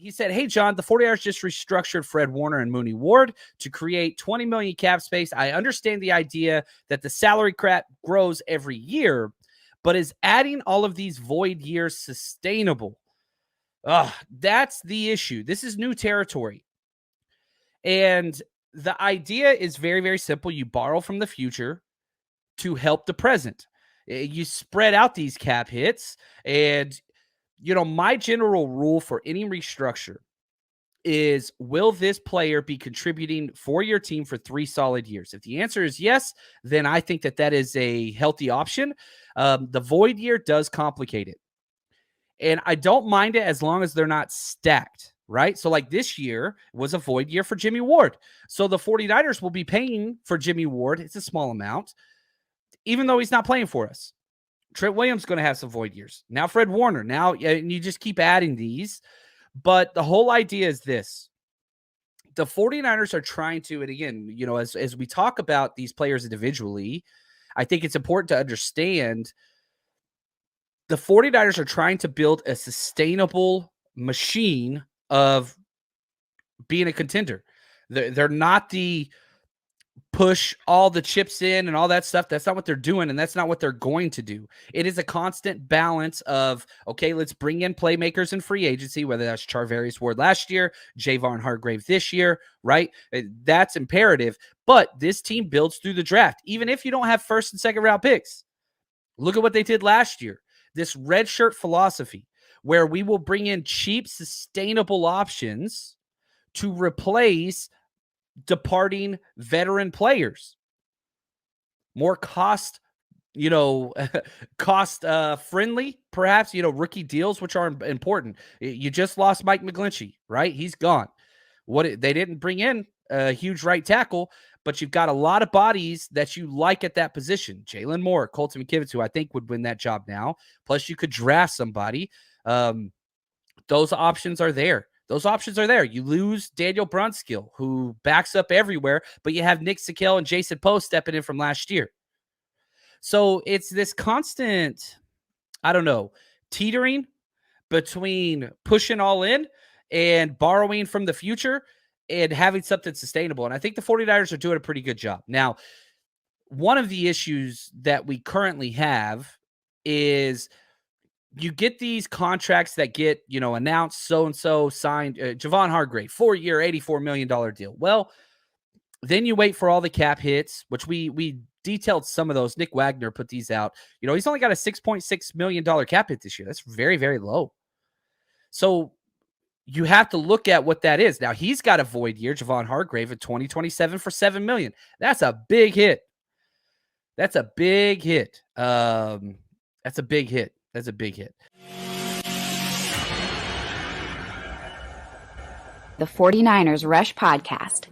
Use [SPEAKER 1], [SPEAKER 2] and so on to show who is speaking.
[SPEAKER 1] He said, hey, John, the 49ers just restructured Fred Warner and Mooney Ward to create $20 million cap space. I understand the idea that the salary cap grows every year, but is adding all of these void years sustainable? That's the issue. This is new territory. And the idea is very, very simple. You borrow from the future to help the present. You spread out these cap hits. And, my general rule for any restructure is, will this player be contributing for your team for 3 solid years? If the answer is yes, then I think that is a healthy option. The void year does complicate it. And I don't mind it as long as they're not stacked, right? So like this year was a void year for Jimmy Ward. So the 49ers will be paying for Jimmy Ward. It's a small amount, even though he's not playing for us. Trent Williams is going to have some void years. Now Fred Warner. Now you just keep adding these. But the whole idea is this. The 49ers are trying to, and again, as we talk about these players individually, I think it's important to understand the 49ers are trying to build a sustainable machine of being a contender. They're not the push all the chips in and all that stuff. That's not what they're doing, and that's not what they're going to do. It is a constant balance of, okay, let's bring in playmakers in free agency, whether that's Charvarius Ward last year, Javon Hargrave this year, right? That's imperative. But this team builds through the draft, even if you don't have first and second round picks. Look at what they did last year. This red shirt philosophy where we will bring in cheap, sustainable options to replace departing veteran players. More cost friendly, perhaps, rookie deals, which are important. You just lost Mike McGlinchey, right? He's gone. They didn't bring in a huge right tackle, but you've got a lot of bodies that you like at that position. Jalen Moore, Colton McKivitz, who I think would win that job now. Plus, you could draft somebody. Those options are there. You lose Daniel Brunskill, who backs up everywhere, but you have Nick Sikel and Jason Poe stepping in from last year. So it's this constant, teetering between pushing all in and borrowing from the future and having something sustainable. And I think the 49ers are doing a pretty good job. Now, one of the issues that we currently have is you get these contracts that get, announced, so-and-so signed, Javon Hargrave, 4-year, $84 million deal. Well, then you wait for all the cap hits, which we detailed some of those. Nick Wagner put these out. He's only got a $6.6 million cap hit this year. That's very, very low. So you have to look at what that is. Now, he's got a void year, Javon Hargrave, in 2027 for $7 million. That's a big hit. That's a big hit. The
[SPEAKER 2] 49ers Rush Podcast.